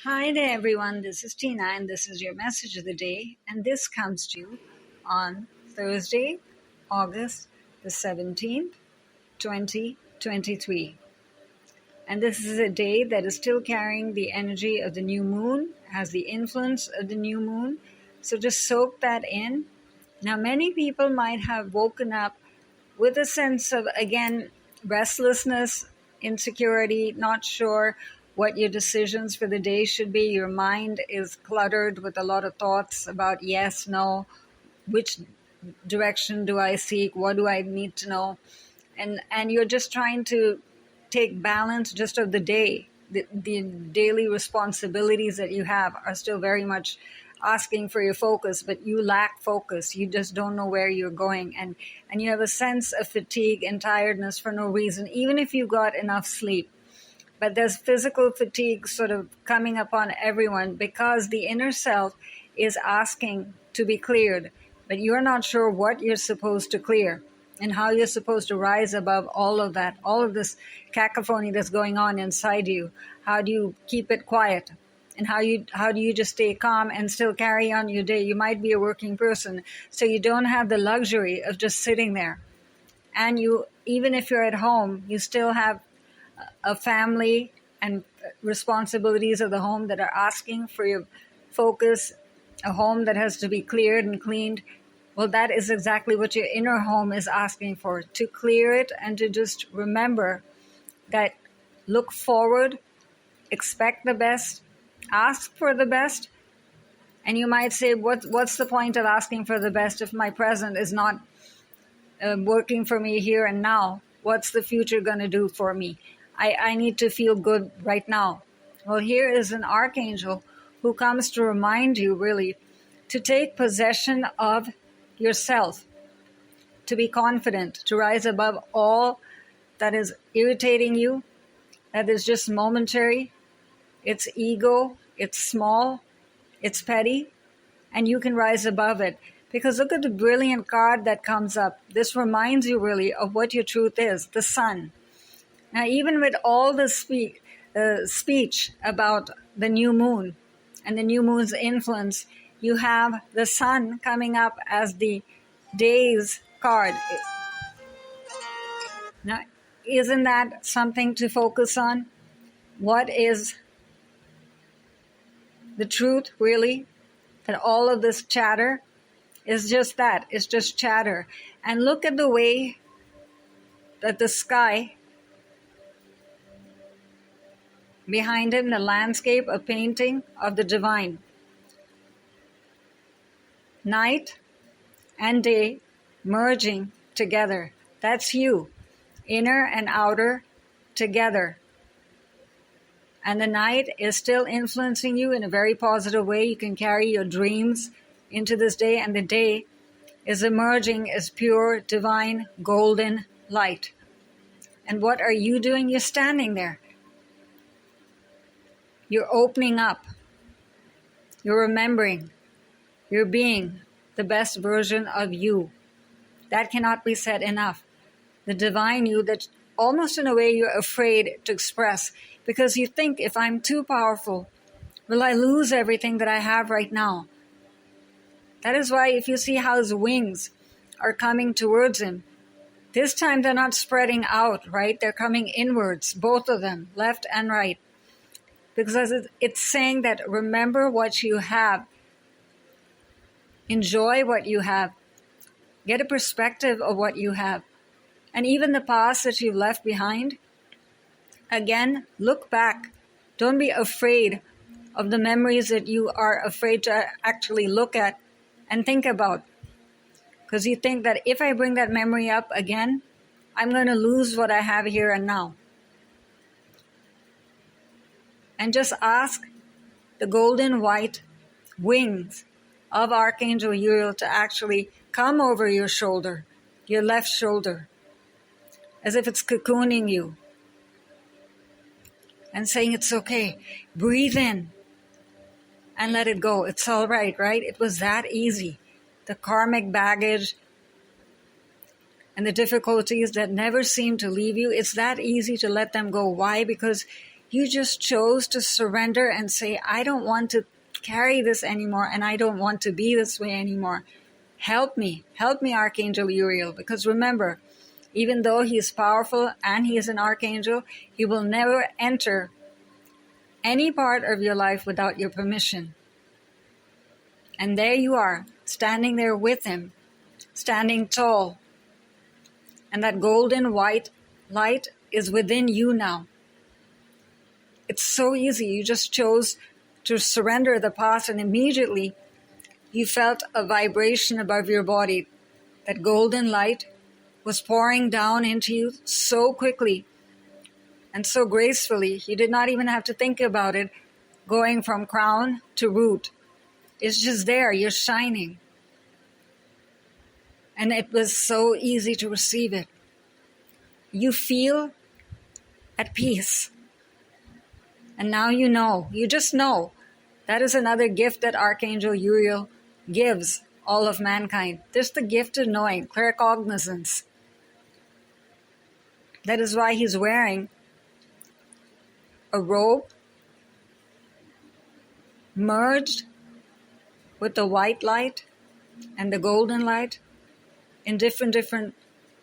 Hi there, everyone. This is Tina, and this is your message of the day. And this comes to you on Thursday, August the 17th, 2023. And this is a day that is still carrying the energy of the new moon, has the influence of the new moon. So just soak that in. Now, many people might have woken up with a sense of, again, restlessness, insecurity, not sure what your decisions for the day should be. Your mind is cluttered with a lot of thoughts about yes, no, which direction do I seek, what do I need to know, and you're just trying to take balance just of the day. The daily responsibilities that you have are still very much asking for your focus, but you lack focus. You just don't know where you're going, and you have a sense of fatigue and tiredness for no reason, even if you got enough sleep. But there's physical fatigue sort of coming upon everyone because the inner self is asking to be cleared, but you're not sure what you're supposed to clear and how you're supposed to rise above all of that, all of this cacophony that's going on inside you. How do you keep it quiet? And how do you just stay calm and still carry on your day? You might be a working person, so you don't have the luxury of just sitting there. And you, even if you're at home, you still have a family and responsibilities of the home that are asking for your focus, a home that has to be cleared and cleaned. Well, that is exactly what your inner home is asking for, to clear it and to just remember that look forward, expect the best, ask for the best. And you might say, what's the point of asking for the best if my present is not working for me here and now? What's the future going to do for me? I need to feel good right now. Well, here is an archangel who comes to remind you really to take possession of yourself, to be confident, to rise above all that is irritating you, that is just momentary. It's ego, it's small, it's petty, and you can rise above it. Because look at the brilliant card that comes up. This reminds you really of what your truth is, the sun. Now, even with all the speech about the new moon and the new moon's influence, you have the sun coming up as the day's card. Now, isn't that something to focus on? What is the truth, really? That all of this chatter is just that. It's just chatter. And look at the way that the sky behind him, the landscape, a painting of the divine. Night and day merging together. That's you, inner and outer together. And the night is still influencing you in a very positive way. You can carry your dreams into this day, and the day is emerging as pure, divine, golden light. And what are you doing? You're standing there. You're opening up. You're remembering. You're being the best version of you. That cannot be said enough. The divine you that almost in a way you're afraid to express because you think, if I'm too powerful, will I lose everything that I have right now? That is why if you see how his wings are coming towards him, this time they're not spreading out, right? They're coming inwards, both of them, left and right. Because it's saying that remember what you have. Enjoy what you have. Get a perspective of what you have. And even the past that you've left behind, again, look back. Don't be afraid of the memories that you are afraid to actually look at and think about. Because you think that if I bring that memory up again, I'm going to lose what I have here and now. And just ask the golden white wings of Archangel Uriel to actually come over your shoulder, your left shoulder, as if it's cocooning you. And saying it's okay. Breathe in and let it go. It's all right, right? It was that easy. The karmic baggage and the difficulties that never seem to leave you, it's that easy to let them go. Why? Because You just chose to surrender and say, I don't want to carry this anymore, and I don't want to be this way anymore. Help me, Archangel Uriel, because remember, even though he is powerful and he is an archangel, he will never enter any part of your life without your permission. And there you are, standing there with him, standing tall. And that golden white light is within you now. It's so easy. You just chose to surrender the past, and immediately you felt a vibration above your body. That golden light was pouring down into you so quickly and so gracefully. You did not even have to think about it, going from crown to root. It's just there. You're shining. And it was so easy to receive it. You feel at peace. And now you just know. That is another gift that Archangel Uriel gives all of mankind. Just the gift of knowing, claircognizance. That is why he's wearing a robe merged with the white light and the golden light in different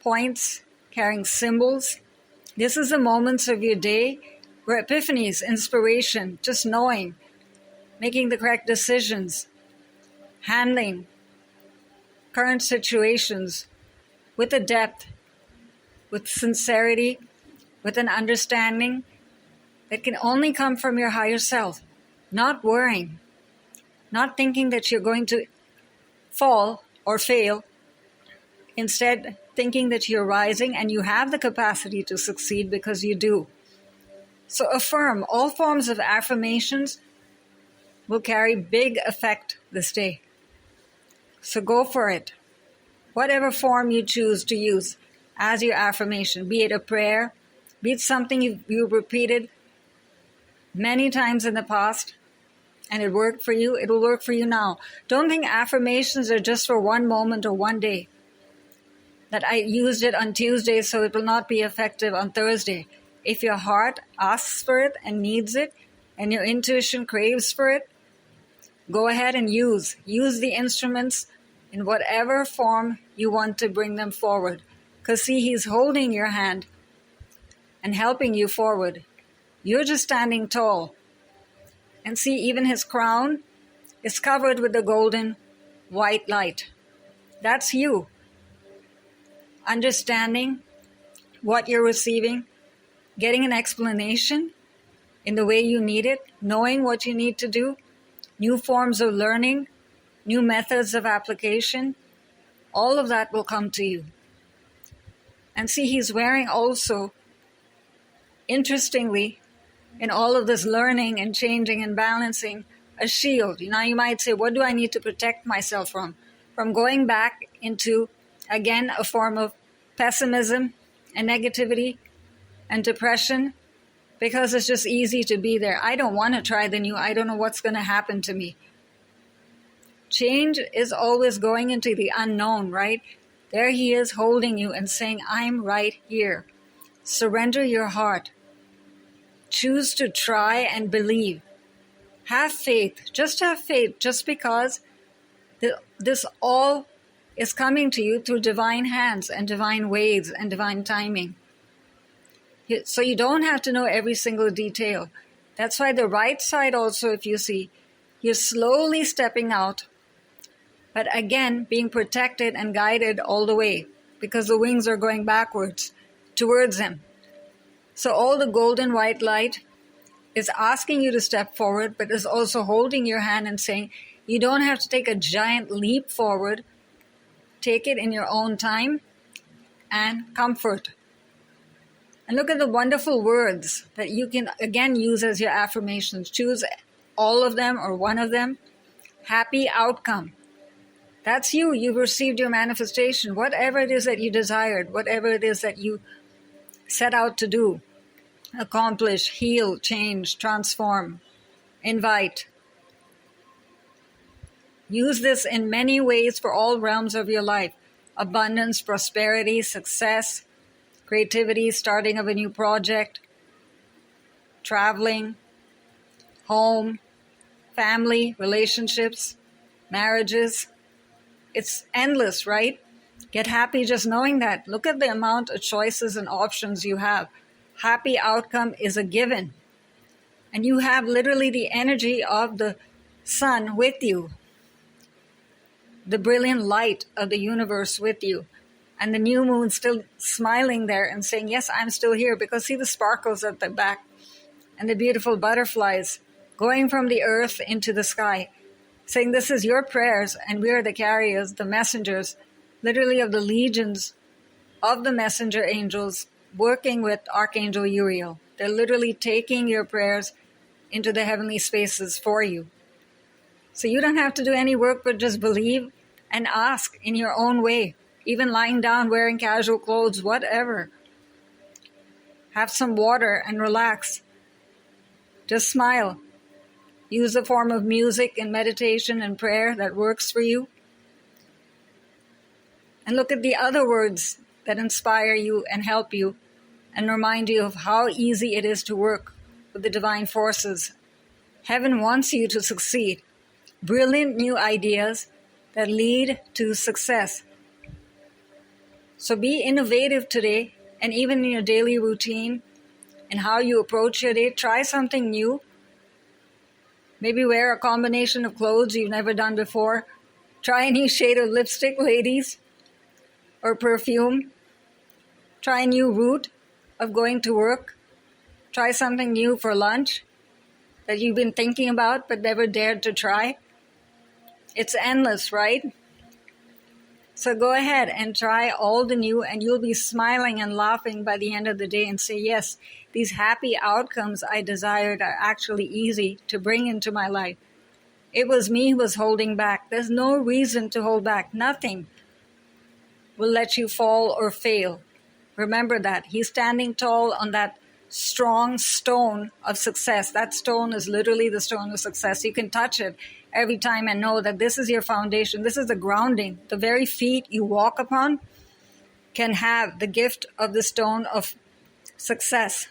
points, carrying symbols. This is the moments of your day where epiphanies, inspiration, just knowing, making the correct decisions, handling current situations with a depth, with sincerity, with an understanding that can only come from your higher self. Not worrying, not thinking that you're going to fall or fail. Instead, thinking that you're rising and you have the capacity to succeed because you do. So affirm. All forms of affirmations will carry big effect this day. So go for it. Whatever form you choose to use as your affirmation, be it a prayer, be it something you've repeated many times in the past and it worked for you, it will work for you now. Don't think affirmations are just for one moment or one day. That I used it on Tuesday, so it will not be effective on Thursday. If your heart asks for it and needs it, and your intuition craves for it, go ahead and use the instruments in whatever form you want to bring them forward. Because see, he's holding your hand and helping you forward. You're just standing tall. And see, even his crown is covered with the golden white light. That's you. Understanding what you're receiving, getting an explanation in the way you need it, knowing what you need to do, new forms of learning, new methods of application, all of that will come to you. And see, he's wearing also, interestingly, in all of this learning and changing and balancing, a shield. Now you might say, what do I need to protect myself from? From going back into, again, a form of pessimism and negativity and depression, because it's just easy to be there. I don't want to try the new. I don't know what's going to happen to me. Change is always going into the unknown, right? There he is holding you and saying, I'm right here. Surrender your heart. Choose to try and believe. Have faith. Just have faith, just because this all is coming to you through divine hands and divine ways and divine timing. So you don't have to know every single detail. That's why the right side also, if you see, you're slowly stepping out, but again, being protected and guided all the way, because the wings are going backwards towards him. So all the golden white light is asking you to step forward, but is also holding your hand and saying, you don't have to take a giant leap forward. Take it in your own time and comfort. And look at the wonderful words that you can, again, use as your affirmations. Choose all of them or one of them. Happy outcome. That's you. You've received your manifestation. Whatever it is that you desired, whatever it is that you set out to do, accomplish, heal, change, transform, invite. Use this in many ways for all realms of your life. Abundance, prosperity, success, creativity, starting of a new project. traveling, home, family, relationships, marriages. It's endless, right? Get happy just knowing that. Look at the amount of choices and options you have. Happy outcome is a given. And you have literally the energy of the sun with you, the brilliant light of the universe with you, and the new moon still smiling there and saying, yes, I'm still here, because see the sparkles at the back and the beautiful butterflies going from the earth into the sky, saying this is your prayers and we are the carriers, the messengers, literally of the legions of the messenger angels working with Archangel Uriel. They're literally taking your prayers into the heavenly spaces for you. So you don't have to do any work but just believe and ask in your own way, even lying down, wearing casual clothes, whatever. Have some water and relax. Just smile. Use a form of music and meditation and prayer that works for you. And look at the other words that inspire you and help you and remind you of how easy it is to work with the divine forces. Heaven wants you to succeed. Brilliant new ideas that lead to success. So be innovative today, and even in your daily routine and how you approach your day. Try something new. Maybe wear a combination of clothes you've never done before. Try a new shade of lipstick, ladies, or perfume. Try a new route of going to work. Try something new for lunch that you've been thinking about but never dared to try. It's endless, right? So go ahead and try all the new, and you'll be smiling and laughing by the end of the day and say, yes, these happy outcomes I desired are actually easy to bring into my life. It was me who was holding back. There's no reason to hold back. Nothing will let you fall or fail. Remember that. He's standing tall on that strong stone of success. That stone is literally the stone of success. You can touch it every time and know that this is your foundation. This is the grounding. The very feet you walk upon can have the gift of the stone of success.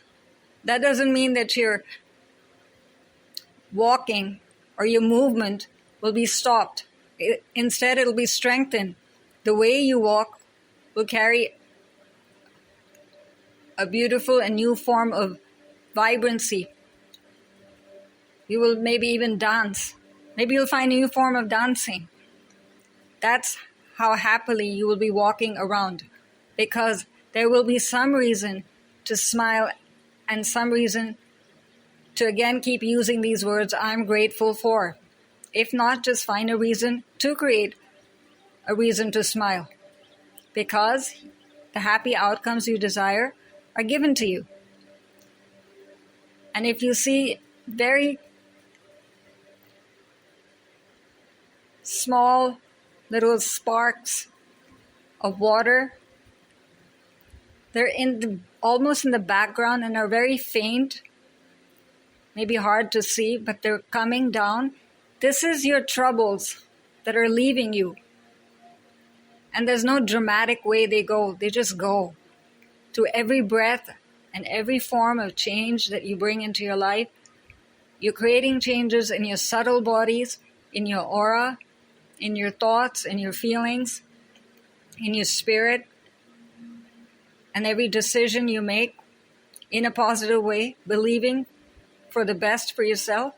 That doesn't mean that your walking or your movement will be stopped. Instead, it'll be strengthened. The way you walk will carry a beautiful and new form of vibrancy. You will maybe even dance. Maybe you'll find a new form of dancing. That's how happily you will be walking around, because there will be some reason to smile and some reason to again keep using these words, I'm grateful for. If not, just find a reason to create a reason to smile, because the happy outcomes you desire are given to you. And if you see very small little sparks of water, they're almost in the background and are very faint, maybe hard to see, but they're coming down. This is your troubles that are leaving you. And there's no dramatic way they go. They just go. To every breath and every form of change that you bring into your life, you're creating changes in your subtle bodies, in your aura, in your thoughts, in your feelings, in your spirit. And every decision you make in a positive way, believing for the best for yourself,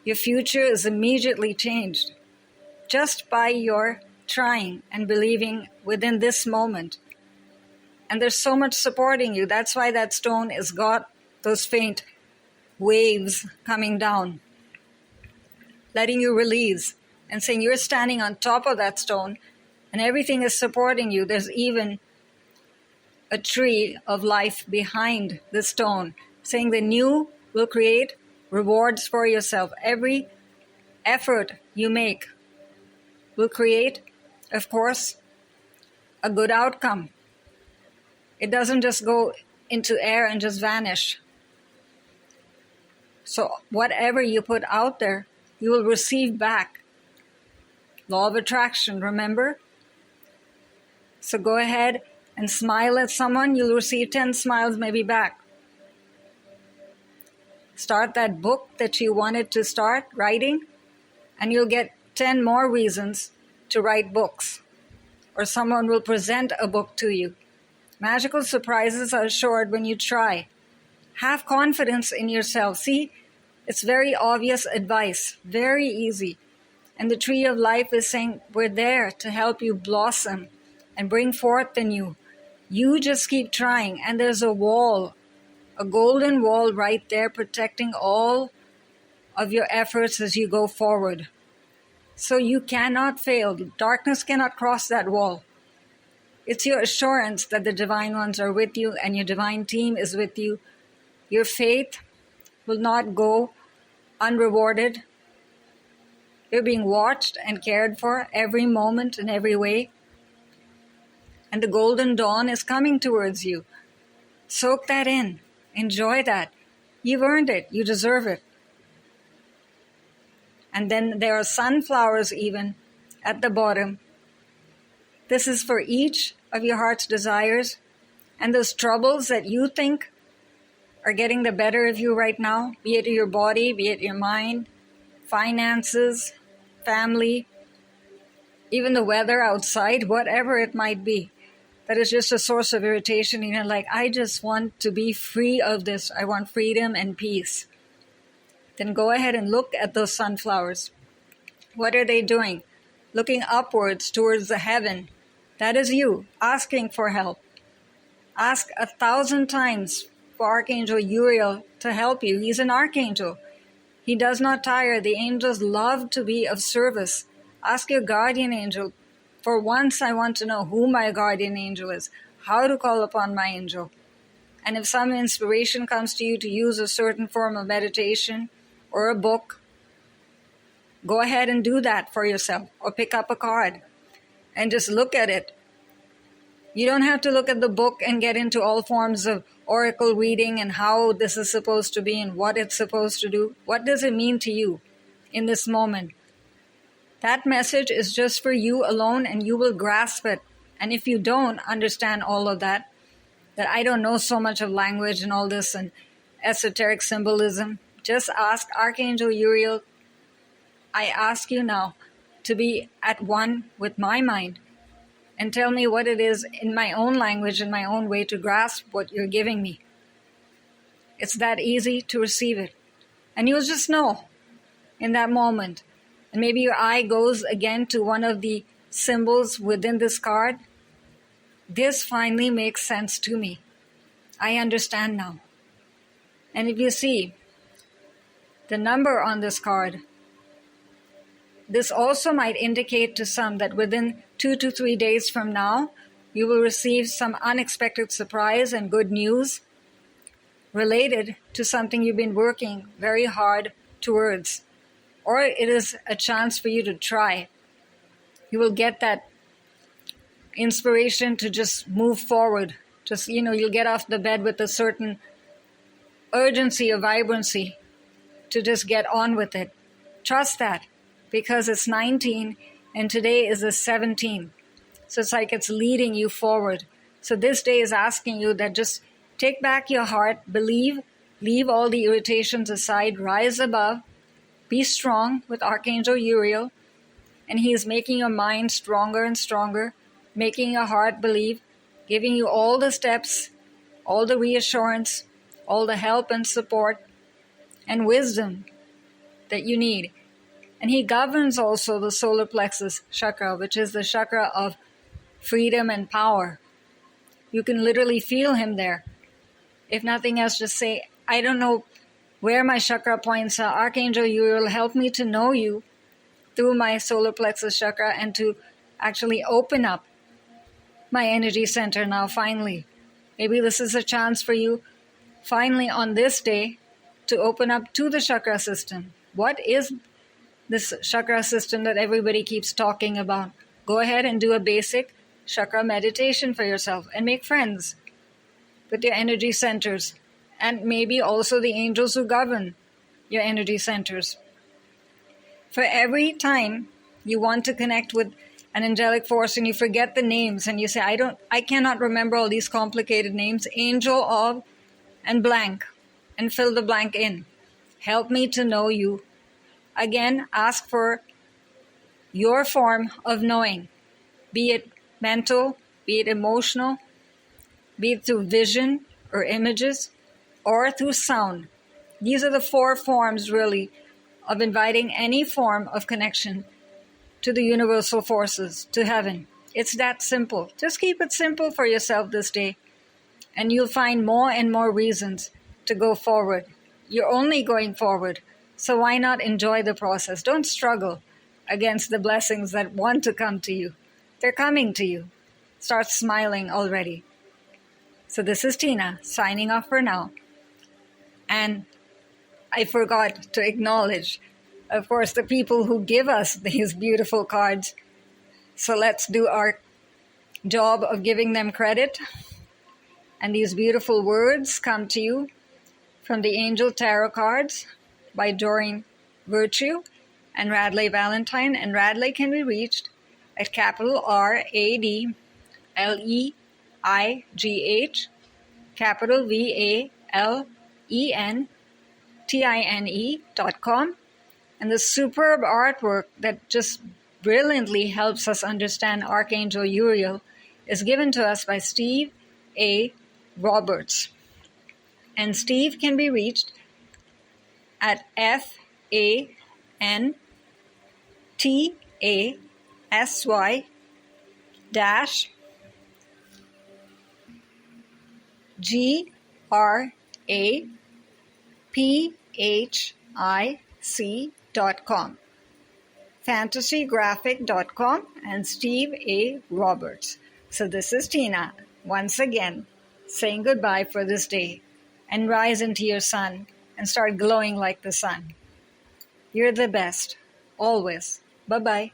your future is immediately changed just by your trying and believing within this moment. And there's so much supporting you. That's why that stone has got those faint waves coming down, letting you release and saying you're standing on top of that stone and everything is supporting you. There's even a tree of life behind the stone, saying the new will create rewards for yourself. Every effort you make will create, of course, a good outcome. It doesn't just go into air and just vanish. So whatever you put out there, you will receive back. Law of attraction, remember? So go ahead and smile at someone. You'll receive 10 smiles maybe back. Start that book that you wanted to start writing, and you'll get 10 more reasons to write books. Or someone will present a book to you. Magical surprises are assured when you try. Have confidence in yourself. See, it's very obvious advice, very easy. And the tree of life is saying, we're there to help you blossom and bring forth the new. You just keep trying, and there's a wall, a golden wall right there protecting all of your efforts as you go forward. So you cannot fail. Darkness cannot cross that wall. It's your assurance that the divine ones are with you and your divine team is with you. Your faith will not go unrewarded. You're being watched and cared for every moment in every way. And the golden dawn is coming towards you. Soak that in. Enjoy that. You've earned it. You deserve it. And then there are sunflowers even at the bottom. This is for each of your heart's desires. And those troubles that you think are getting the better of you right now, be it your body, be it your mind, finances, family, even the weather outside, whatever it might be, that is just a source of irritation. You know, like, I just want to be free of this. I want freedom and peace. Then go ahead and look at those sunflowers. What are they doing? Looking upwards towards the heaven. That is you, asking for help. Ask 1,000 times for Archangel Uriel to help you. He's an archangel. He does not tire. The angels love to be of service. Ask your guardian angel. For once, I want to know who my guardian angel is, how to call upon my angel. And if some inspiration comes to you to use a certain form of meditation or a book, go ahead and do that for yourself, or pick up a card and just look at it. You don't have to look at the book and get into all forms of oracle reading and how this is supposed to be and what it's supposed to do. What does it mean to you in this moment? That message is just for you alone, and you will grasp it. And if you don't understand all of that I don't know so much of language and all this and esoteric symbolism, just ask Archangel Uriel. I ask you now to be at one with my mind and tell me what it is in my own language, in my own way, to grasp what you're giving me. It's that easy to receive it. And you'll just know in that moment. And maybe your eye goes again to one of the symbols within this card. This finally makes sense to me. I understand now. And if you see the number on this card, this also might indicate to some that within 2 to 3 days from now, you will receive some unexpected surprise and good news related to something you've been working very hard towards. Or it is a chance for you to try. You will get that inspiration to just move forward. Just, you'll get off the bed with a certain urgency or vibrancy to just get on with it. Trust that, because it's 19 and today is the 17th. So it's like it's leading you forward. So this day is asking you that just take back your heart, believe, leave all the irritations aside, rise above, be strong with Archangel Uriel, and he is making your mind stronger and stronger, making your heart believe, giving you all the steps, all the reassurance, all the help and support and wisdom that you need. And he governs also the solar plexus chakra, which is the chakra of freedom and power. You can literally feel him there. If nothing else, just say, I don't know where my chakra points are. Archangel Uriel, help me to know you through my solar plexus chakra and to actually open up my energy center now finally. Maybe this is a chance for you finally on this day to open up to the chakra system. What is this chakra system that everybody keeps talking about? Go ahead and do a basic chakra meditation for yourself and make friends with your energy centers and maybe also the angels who govern your energy centers. For every time you want to connect with an angelic force and you forget the names and you say, I cannot remember all these complicated names, angel of and blank, and fill the blank in. Help me to know you. Again, ask for your form of knowing, be it mental, be it emotional, be it through vision or images, or through sound. These are the 4 forms, really, of inviting any form of connection to the universal forces, to heaven. It's that simple. Just keep it simple for yourself this day, and you'll find more and more reasons to go forward. You're only going forward, so why not enjoy the process? Don't struggle against the blessings that want to come to you. They're coming to you. Start smiling already. So this is Tina, signing off for now. And I forgot to acknowledge, of course, the people who give us these beautiful cards. So let's do our job of giving them credit. And these beautiful words come to you from the Angel Tarot cards by DOREEN Virtue and RADLEIGH Valentine. And RADLEIGH can be reached at capital RADLEIGH, capital VALENTINE.com. And the superb artwork that just brilliantly helps us understand Archangel Uriel is given to us by Steve A. Roberts. And Steve can be reached at FANTASYGRAPHIC.com, fantasygraphic.com, and Steve A. Roberts. So this is Tina, once again, saying goodbye for this day, and rise into your sun and start glowing like the sun. You're the best, always. Bye-bye.